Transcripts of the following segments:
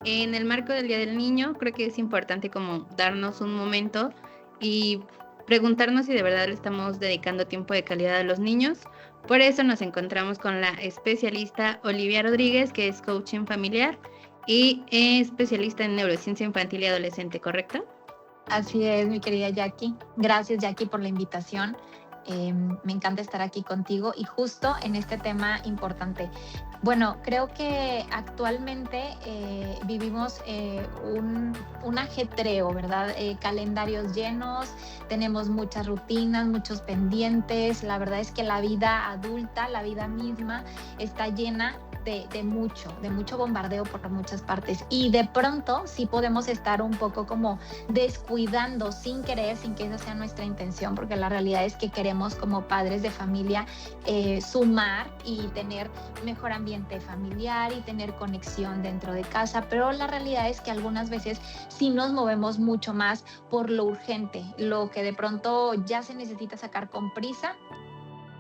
en el marco del Día del Niño, creo que es importante como darnos un momento y preguntarnos si de verdad le estamos dedicando tiempo de calidad a los niños. Por eso nos encontramos con la especialista Olivia Rodríguez, que es coaching familiar y especialista en neurociencia infantil y adolescente, ¿correcto? Así es, mi querida Jackie. Gracias, Jackie, por la invitación. Me encanta estar aquí contigo y justo en este tema importante. Bueno, creo que actualmente vivimos un ajetreo, ¿verdad? Calendarios llenos, tenemos muchas rutinas, muchos pendientes. La verdad es que la vida adulta, la vida misma, está llena de mucho bombardeo por muchas partes. Y de pronto sí podemos estar un poco como descuidando sin querer, sin que esa sea nuestra intención, porque la realidad es que queremos como padres de familia sumar y tener mejor ambiente familiar y tener conexión dentro de casa, pero la realidad es que algunas veces sí nos movemos mucho más por lo urgente, lo que de pronto ya se necesita sacar con prisa.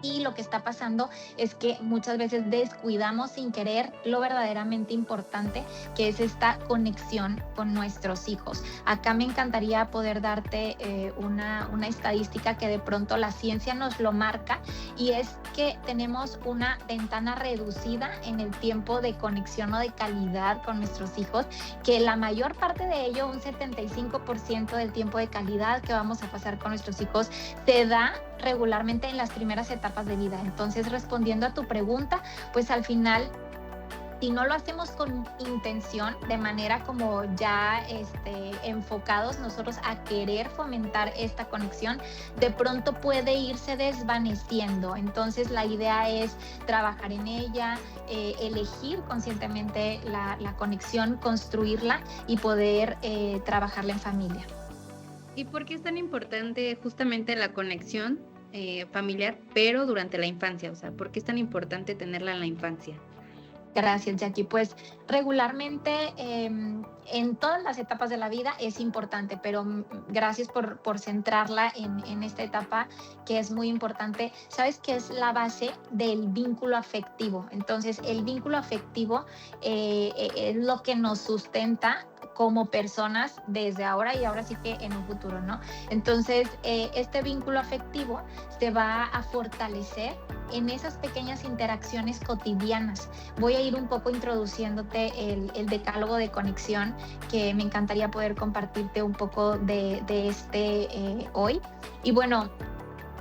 Y lo que está pasando es que muchas veces descuidamos sin querer lo verdaderamente importante, que es esta conexión con nuestros hijos. Acá me encantaría poder darte una estadística que de pronto la ciencia nos lo marca, y es que tenemos una ventana reducida en el tiempo de conexión o de calidad con nuestros hijos, que la mayor parte de ello, un 75% del tiempo de calidad que vamos a pasar con nuestros hijos, se da regularmente en las primeras etapas de vida. Entonces, respondiendo a tu pregunta, pues al final, si no lo hacemos con intención, de manera como ya enfocados nosotros a querer fomentar esta conexión, de pronto puede irse desvaneciendo. Entonces la idea es trabajar en ella, elegir conscientemente la conexión, construirla y poder trabajarla en familia. ¿Y por qué es tan importante justamente la conexión familiar, pero durante la infancia? O sea, ¿por qué es tan importante tenerla en la infancia? Gracias, Jackie. Pues regularmente en todas las etapas de la vida es importante, pero gracias por centrarla en esta etapa que es muy importante. Sabes que es la base del vínculo afectivo. Entonces, el vínculo afectivo es lo que nos sustenta como personas desde ahora y ahora sí que en un futuro, ¿no? Entonces, este vínculo afectivo se va a fortalecer en esas pequeñas interacciones cotidianas. Voy a ir un poco introduciéndote el decálogo de conexión, que me encantaría poder compartirte un poco de hoy. Y bueno,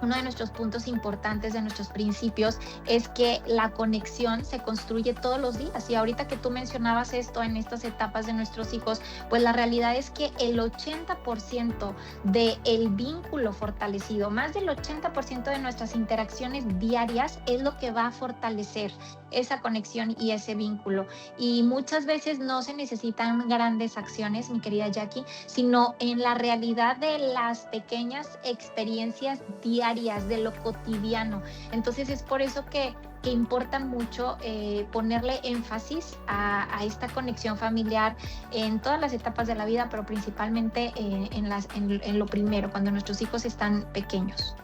uno de nuestros puntos importantes, de nuestros principios, es que la conexión se construye todos los días. Y ahorita que tú mencionabas esto en estas etapas de nuestros hijos, pues la realidad es que el 80% del vínculo fortalecido, más del 80% de nuestras interacciones diarias, es lo que va a fortalecer esa conexión y ese vínculo. Y muchas veces no se necesitan grandes acciones, mi querida Jackie, sino en la realidad de las pequeñas experiencias diarias, de lo cotidiano. Entonces es por eso que importa mucho ponerle énfasis a esta conexión familiar en todas las etapas de la vida, pero principalmente en lo primero, cuando nuestros hijos están pequeños.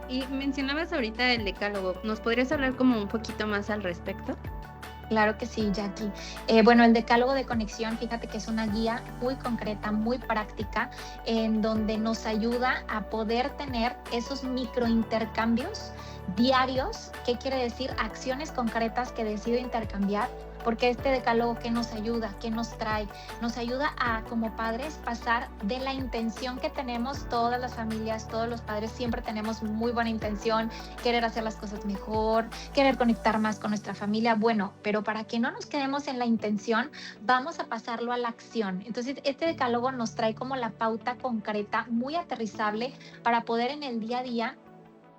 Y mencionabas ahorita el decálogo. ¿Nos podrías hablar como un poquito más al respecto? Claro que sí, Jackie. Bueno, el decálogo de conexión, fíjate que es una guía muy concreta, muy práctica, en donde nos ayuda a poder tener esos microintercambios diarios. ¿Qué quiere decir? Acciones concretas que decido intercambiar, porque este decálogo, ¿qué nos ayuda? ¿Qué nos trae? Nos ayuda a, como padres, pasar de la intención que tenemos todas las familias, todos los padres, siempre tenemos muy buena intención, querer hacer las cosas mejor, querer conectar más con nuestra familia. Bueno, pero para que no nos quedemos en la intención, vamos a pasarlo a la acción. Entonces, este decálogo nos trae como la pauta concreta, muy aterrizable, para poder en el día a día,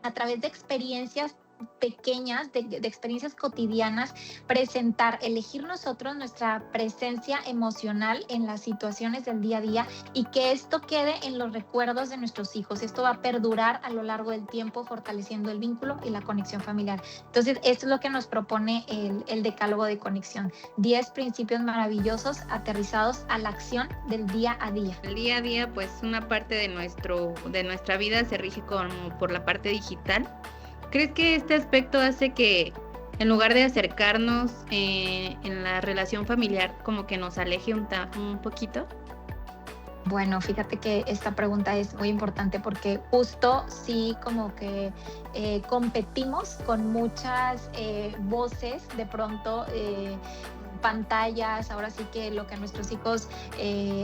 a través de experiencias pequeñas, de experiencias cotidianas, presentar, elegir nosotros nuestra presencia emocional en las situaciones del día a día, y que esto quede en los recuerdos de nuestros hijos. Esto va a perdurar a lo largo del tiempo, fortaleciendo el vínculo y la conexión familiar. Entonces, esto es lo que nos propone el decálogo de conexión. 10 principios maravillosos aterrizados a la acción del día a día. El día a día, pues una parte de nuestra vida se rige por la parte digital. ¿Crees que este aspecto hace que en lugar de acercarnos en la relación familiar, como que nos aleje un poquito? Bueno, fíjate que esta pregunta es muy importante porque justo sí como que competimos con muchas voces de pronto. Pantallas, ahora sí que lo que nuestros hijos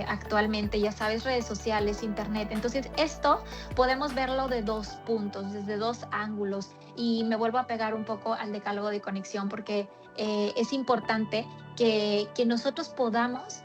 actualmente, ya sabes, redes sociales, internet. Entonces, esto podemos verlo de dos puntos, desde dos ángulos. Y me vuelvo a pegar un poco al decálogo de conexión porque es importante que nosotros podamos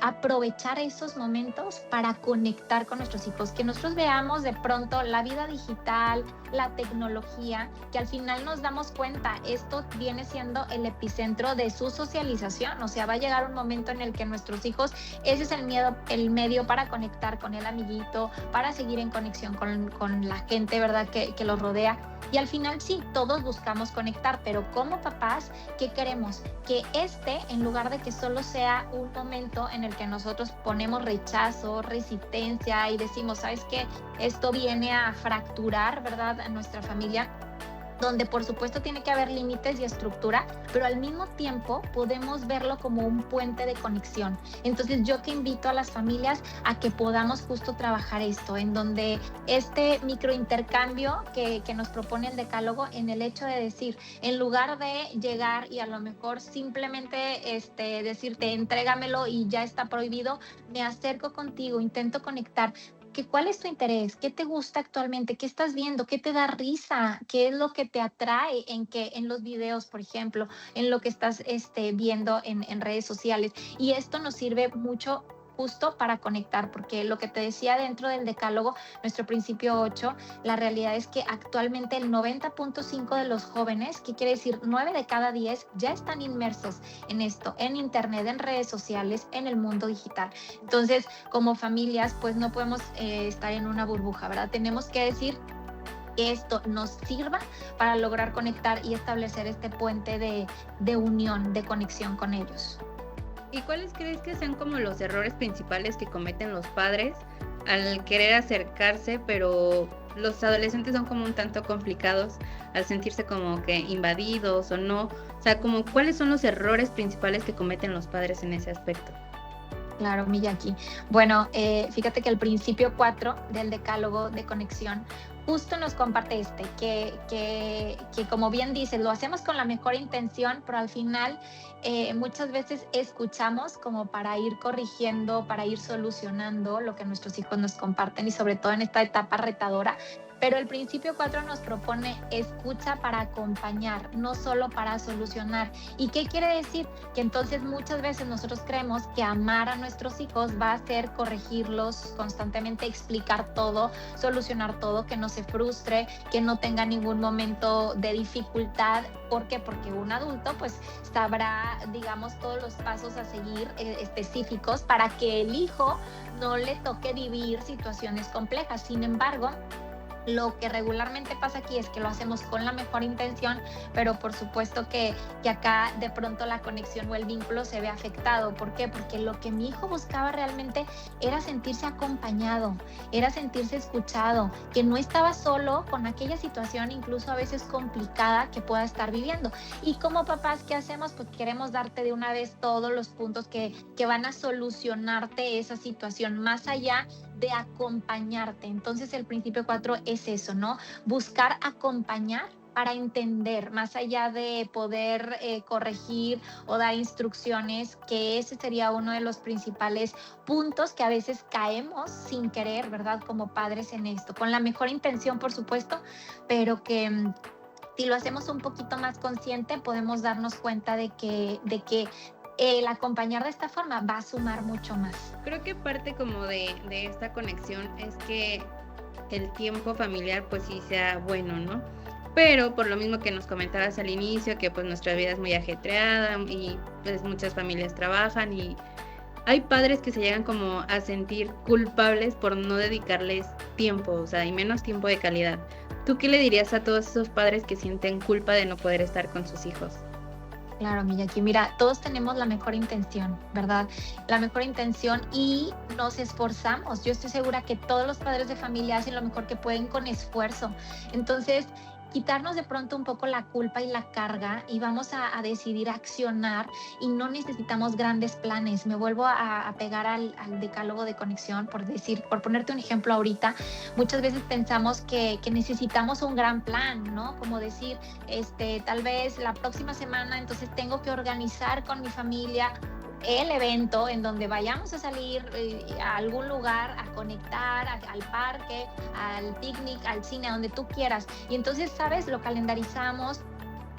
aprovechar esos momentos para conectar con nuestros hijos, que nosotros veamos de pronto la vida digital, la tecnología, que al final nos damos cuenta, esto viene siendo el epicentro de su socialización, o sea, va a llegar un momento en el que nuestros hijos, ese es el medio para conectar con el amiguito, para seguir en conexión con la gente, ¿verdad?, que los rodea. Y al final sí, todos buscamos conectar, pero como papás, ¿qué queremos? Que en lugar de que solo sea un momento en el que nosotros ponemos rechazo, resistencia y decimos, ¿sabes qué? Esto viene a fracturar, ¿verdad?, a nuestra familia, donde por supuesto tiene que haber límites y estructura, pero al mismo tiempo podemos verlo como un puente de conexión. Entonces yo que invito a las familias a que podamos justo trabajar esto, en donde este microintercambio que nos propone el decálogo, en el hecho de decir, en lugar de llegar y a lo mejor simplemente decirte entrégamelo y ya está prohibido, me acerco contigo, intento conectar. ¿Cuál es tu interés? ¿Qué te gusta actualmente? ¿Qué estás viendo? ¿Qué te da risa? ¿Qué es lo que te atrae en los videos, por ejemplo, en lo que estás viendo en redes sociales? Y esto nos sirve mucho justo para conectar, porque lo que te decía dentro del decálogo, nuestro principio 8, la realidad es que actualmente el 90.5 de los jóvenes, que quiere decir 9 de cada 10, ya están inmersos en esto, en internet, en redes sociales, en el mundo digital. Entonces, como familias, pues no podemos estar en una burbuja, ¿verdad? Tenemos que decir que esto nos sirva para lograr conectar y establecer este puente de unión, de conexión con ellos. ¿Y cuáles crees que sean como los errores principales que cometen los padres al querer acercarse, pero los adolescentes son como un tanto complicados al sentirse como que invadidos o no? O sea, como cuáles son los errores principales que cometen los padres en ese aspecto. Claro, Miyaki. Bueno, fíjate que el principio 4 del decálogo de conexión justo nos comparte que como bien dices, lo hacemos con la mejor intención, pero al final muchas veces escuchamos como para ir corrigiendo, para ir solucionando lo que nuestros hijos nos comparten y sobre todo en esta etapa retadora. Pero el principio 4 nos propone escucha para acompañar, no solo para solucionar. ¿Y qué quiere decir? Que entonces muchas veces nosotros creemos que amar a nuestros hijos va a ser corregirlos constantemente, explicar todo, solucionar todo, que no se frustre, que no tenga ningún momento de dificultad. ¿Por qué? Porque un adulto pues sabrá, digamos, todos los pasos a seguir específicos para que el hijo no le toque vivir situaciones complejas. Sin embargo, lo que regularmente pasa aquí es que lo hacemos con la mejor intención, pero por supuesto que acá de pronto la conexión o el vínculo se ve afectado. ¿Por qué? Porque lo que mi hijo buscaba realmente era sentirse acompañado, era sentirse escuchado, que no estaba solo con aquella situación, incluso a veces complicada, que pueda estar viviendo. Y como papás, ¿qué hacemos? Pues queremos darte de una vez todos los puntos que van a solucionarte esa situación, más allá de acompañarte. Entonces el principio 4 es eso, ¿no? Buscar acompañar para entender, más allá de poder corregir o dar instrucciones, que ese sería uno de los principales puntos que a veces caemos sin querer, ¿verdad? Como padres en esto, con la mejor intención, por supuesto, pero que si lo hacemos un poquito más consciente, podemos darnos cuenta de que el acompañar de esta forma va a sumar mucho más. Creo que parte como de esta conexión es que el tiempo familiar pues sí sea bueno, ¿no? Pero por lo mismo que nos comentabas al inicio, que pues nuestra vida es muy ajetreada y pues muchas familias trabajan y hay padres que se llegan como a sentir culpables por no dedicarles tiempo, o sea, y menos tiempo de calidad. ¿Tú qué le dirías a todos esos padres que sienten culpa de no poder estar con sus hijos? Claro, Miyaki, mira, todos tenemos la mejor intención, ¿verdad? La mejor intención y nos esforzamos. Yo estoy segura que todos los padres de familia hacen lo mejor que pueden con esfuerzo. Entonces, quitarnos de pronto un poco la culpa y la carga y vamos a decidir accionar y no necesitamos grandes planes. Me vuelvo a pegar al decálogo de conexión, por decir, por ponerte un ejemplo ahorita, muchas veces pensamos que necesitamos un gran plan, ¿no? Como decir, tal vez la próxima semana, entonces tengo que organizar con mi familia el evento en donde vayamos a salir a algún lugar, a conectar, al parque, al picnic, al cine, a donde tú quieras. Y entonces, ¿sabes? Lo calendarizamos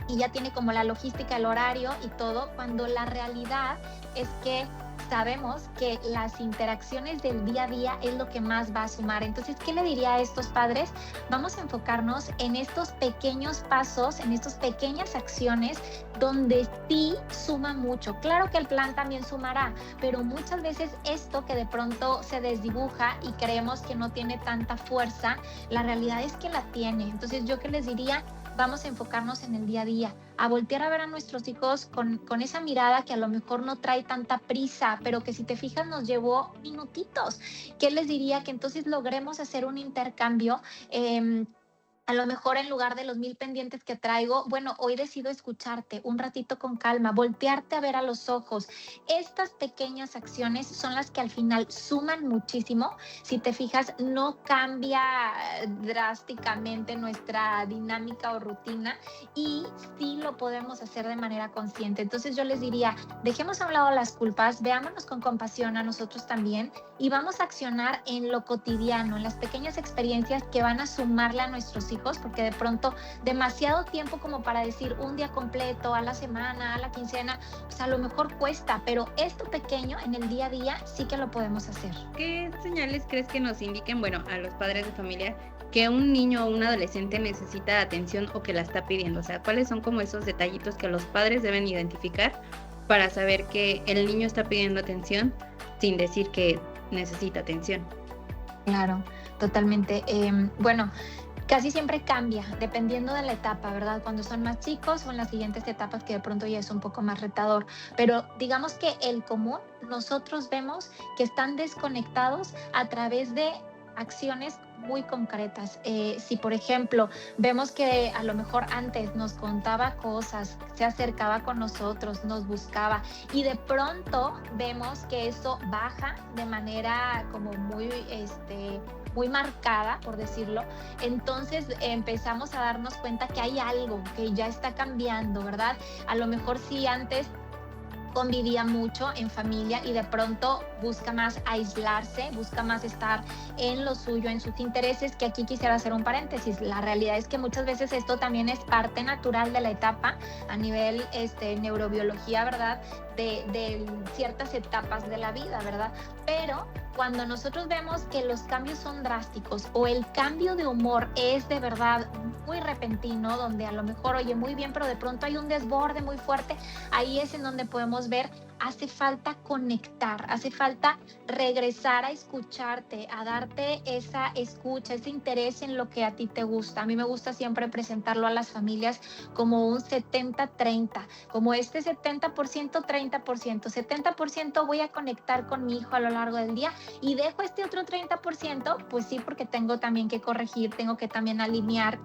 y ya tiene como la logística, el horario y todo, cuando la realidad es que sabemos que las interacciones del día a día es lo que más va a sumar. Entonces, ¿qué le diría a estos padres? Vamos a enfocarnos en estos pequeños pasos, en estas pequeñas acciones donde sí suma mucho. Claro que el plan también sumará, pero muchas veces esto que de pronto se desdibuja y creemos que no tiene tanta fuerza, la realidad es que la tiene. Entonces, ¿yo qué les diría? Vamos a enfocarnos en el día a día, a voltear a ver a nuestros hijos con esa mirada que a lo mejor no trae tanta prisa, pero que si te fijas nos llevó minutitos. ¿Qué les diría? Que entonces logremos hacer un intercambio. A lo mejor en lugar de los 1000 pendientes que traigo, bueno, hoy decido escucharte un ratito con calma, voltearte a ver a los ojos. Estas pequeñas acciones son las que al final suman muchísimo. Si te fijas, no cambia drásticamente nuestra dinámica o rutina y sí lo podemos hacer de manera consciente. Entonces yo les diría, dejemos a un lado las culpas, veámonos con compasión a nosotros también y vamos a accionar en lo cotidiano, en las pequeñas experiencias que van a sumarle a nuestros hijos, porque de pronto demasiado tiempo como para decir un día completo, a la semana, a la quincena, pues a lo mejor cuesta, pero esto pequeño en el día a día sí que lo podemos hacer. ¿Qué señales crees que nos indiquen, bueno, a los padres de familia, que un niño o un adolescente necesita atención o que la está pidiendo? O sea, ¿cuáles son como esos detallitos que los padres deben identificar para saber que el niño está pidiendo atención sin decir que necesita atención? Claro, totalmente. Bueno, casi siempre cambia, dependiendo de la etapa, ¿verdad? Cuando son más chicos o en las siguientes etapas que de pronto ya es un poco más retador. Pero digamos que el común, nosotros vemos que están desconectados a través de acciones muy concretas. Si, por ejemplo, vemos que a lo mejor antes nos contaba cosas, se acercaba con nosotros, nos buscaba y de pronto vemos que eso baja de manera como muy marcada, por decirlo, entonces empezamos a darnos cuenta que hay algo que ya está cambiando, ¿verdad? A lo mejor si antes convivía mucho en familia y de pronto busca más aislarse, busca más estar en lo suyo, en sus intereses, que aquí quisiera hacer un paréntesis. La realidad es que muchas veces esto también es parte natural de la etapa a nivel neurobiología, ¿verdad? De ciertas etapas de la vida, ¿verdad? Pero cuando nosotros vemos que los cambios son drásticos o el cambio de humor es de verdad muy repentino, donde a lo mejor oye muy bien, pero de pronto hay un desborde muy fuerte, ahí es en donde podemos ver, hace falta conectar, hace falta regresar a escucharte, a darte esa escucha, ese interés en lo que a ti te gusta. A mí me gusta siempre presentarlo a las familias como un 70-30, como 70%, 30%. 70% voy a conectar con mi hijo a lo largo del día y dejo este otro 30%, pues sí, porque tengo también que corregir, tengo que también alinear,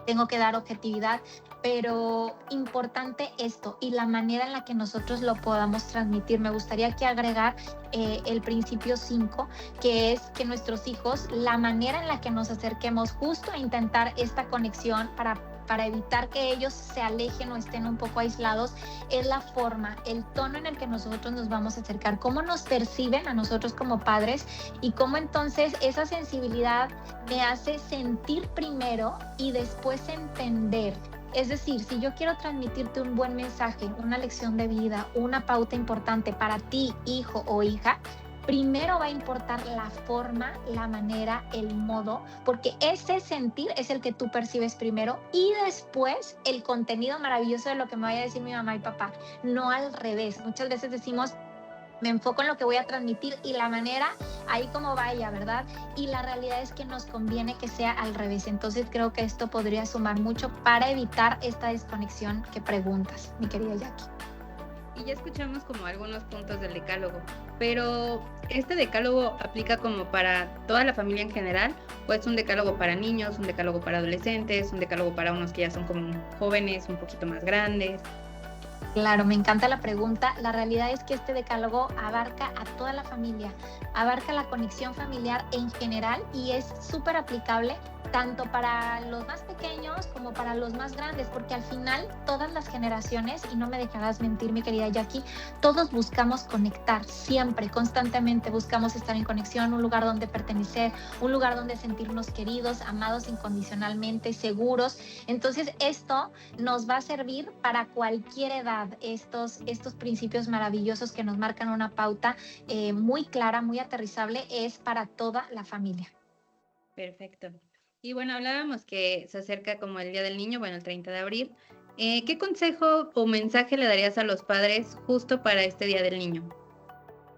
tengo que dar objetividad, pero importante esto y la manera en la que nosotros lo podamos transmitir. Me gustaría aquí agregar el principio 5, que es que nuestros hijos, la manera en la que nos acerquemos justo a intentar esta conexión para evitar que ellos se alejen o estén un poco aislados, es la forma, el tono en el que nosotros nos vamos a acercar, cómo nos perciben a nosotros como padres y cómo entonces esa sensibilidad me hace sentir primero y después entender. Es decir, si yo quiero transmitirte un buen mensaje, una lección de vida, una pauta importante para ti, hijo o hija, primero va a importar la forma, la manera, el modo, porque ese sentir es el que tú percibes primero y después el contenido maravilloso de lo que me vaya a decir mi mamá y papá, no al revés. Muchas veces decimos, me enfoco en lo que voy a transmitir y la manera ahí como vaya, ¿verdad? Y la realidad es que nos conviene que sea al revés. Entonces creo que esto podría sumar mucho para evitar esta desconexión que preguntas, mi querida Jackie. y ya escuchamos como algunos puntos del decálogo, pero ¿este decálogo aplica como para toda la familia en general? ¿O es un decálogo para niños, un decálogo para adolescentes, un decálogo para unos que ya son como jóvenes, un poquito más grandes? Claro, me encanta la pregunta. La realidad es que este decálogo abarca a toda la familia, abarca la conexión familiar en general y es súper aplicable tanto para los más pequeños como para los más grandes, porque al final todas las generaciones, y no me dejarás mentir, mi querida Jackie, todos buscamos conectar, siempre, constantemente buscamos estar en conexión, un lugar donde pertenecer, un lugar donde sentirnos queridos, amados incondicionalmente, seguros. Entonces, esto nos va a servir para cualquier edad, estos principios maravillosos que nos marcan una pauta muy clara, muy aterrizable, es para toda la familia. Perfecto. Y bueno, hablábamos que se acerca como el Día del Niño, bueno, el 30 de abril. ¿Qué consejo o mensaje le darías a los padres justo para este Día del Niño?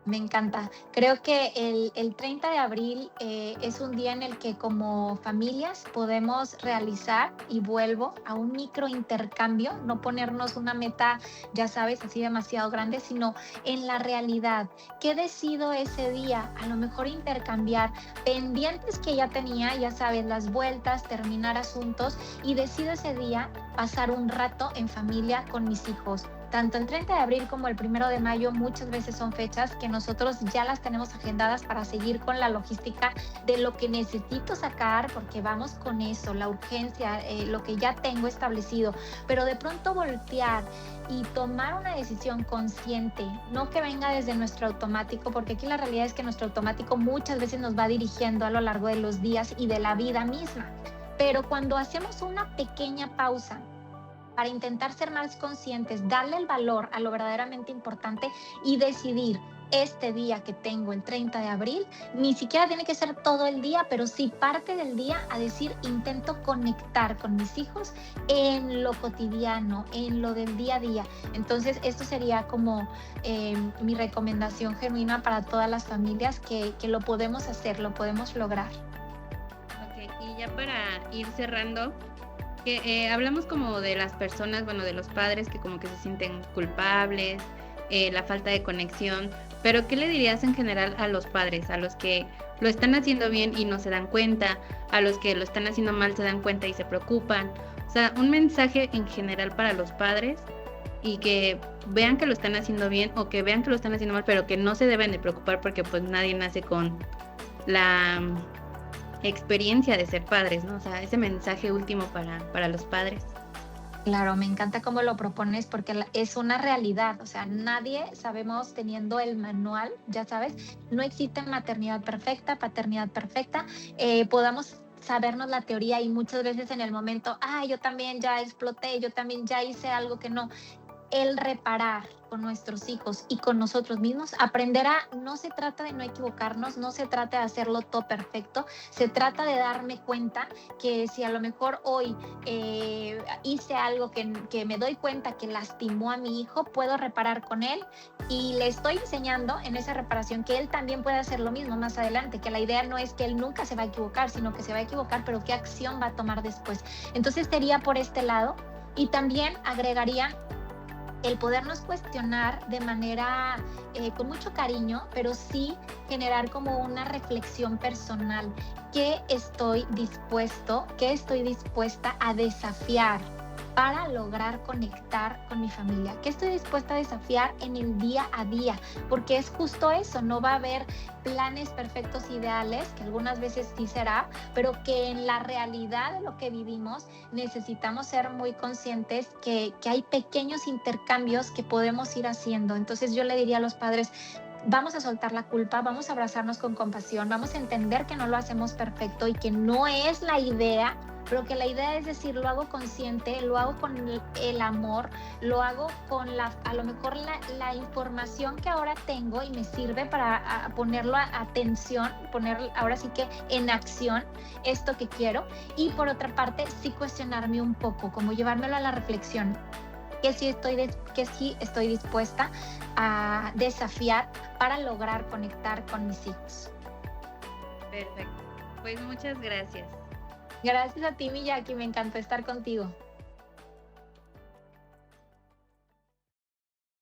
Me encanta. Creo que el 30 de abril es un día en el que como familias podemos realizar, y vuelvo a un micro intercambio, no ponernos una meta, ya sabes, así demasiado grande, sino en la realidad. ¿Qué decido ese día? A lo mejor intercambiar pendientes que ya tenía, ya sabes, las vueltas, terminar asuntos, y decido ese día pasar un rato en familia con mis hijos. Tanto el 30 de abril como el 1 de mayo muchas veces son fechas que nosotros ya las tenemos agendadas para seguir con la logística de lo que necesito sacar, porque vamos con eso, la urgencia, lo que ya tengo establecido, pero de pronto voltear y tomar una decisión consciente, no que venga desde nuestro automático, porque aquí la realidad es que nuestro automático muchas veces nos va dirigiendo a lo largo de los días y de la vida misma. Pero cuando hacemos una pequeña pausa para intentar ser más conscientes, darle el valor a lo verdaderamente importante y decidir este día que tengo, el 30 de abril, ni siquiera tiene que ser todo el día, pero sí parte del día a decir, intento conectar con mis hijos en lo cotidiano, en lo del día a día. Entonces, esto sería como mi recomendación genuina para todas las familias que lo podemos hacer, lo podemos lograr. Ok, y ya para ir cerrando, que hablamos como de las personas, bueno, de los padres que como que se sienten culpables, la falta de conexión, pero ¿qué le dirías en general a los padres, a los que lo están haciendo bien y no se dan cuenta, a los que lo están haciendo mal se dan cuenta y se preocupan? O sea, un mensaje en general para los padres y que vean que lo están haciendo bien o que vean que lo están haciendo mal, pero que no se deben de preocupar porque pues nadie nace con la experiencia de ser padres, ¿no? O sea, ese mensaje último para los padres. Claro, me encanta cómo lo propones porque es una realidad, o sea, nadie sabemos teniendo el manual, ya sabes, no existe maternidad perfecta, paternidad perfecta, podamos sabernos la teoría y muchas veces en el momento, yo también ya exploté, yo también ya hice algo que no, el reparar con nuestros hijos y con nosotros mismos, aprenderá, no se trata de no equivocarnos, no se trata de hacerlo todo perfecto, se trata de darme cuenta que si a lo mejor hoy hice algo que me doy cuenta que lastimó a mi hijo, puedo reparar con él y le estoy enseñando en esa reparación que él también puede hacer lo mismo más adelante, que la idea no es que él nunca se va a equivocar, sino que se va a equivocar, pero qué acción va a tomar después. Entonces sería por este lado y también agregaría el podernos cuestionar de manera con mucho cariño, pero sí generar como una reflexión personal. ¿Qué estoy dispuesto, qué estoy dispuesta a desafiar para lograr conectar con mi familia? ¿Qué estoy dispuesta a desafiar en el día a día? Porque es justo eso, no va a haber planes perfectos ideales, que algunas veces sí será, pero que en la realidad de lo que vivimos necesitamos ser muy conscientes que hay pequeños intercambios que podemos ir haciendo. Entonces yo le diría a los padres, vamos a soltar la culpa, vamos a abrazarnos con compasión, vamos a entender que no lo hacemos perfecto y que no es la idea, pero que la idea es decir, lo hago consciente, lo hago con el amor, lo hago con a lo mejor la información que ahora tengo y me sirve para ponerlo a atención, poner ahora sí que en acción esto que quiero. Y por otra parte, sí cuestionarme un poco, como llevármelo a la reflexión, que sí estoy dispuesta a desafiar para lograr conectar con mis hijos. Perfecto. Pues muchas gracias. Gracias a ti, Miyaki, me encantó estar contigo.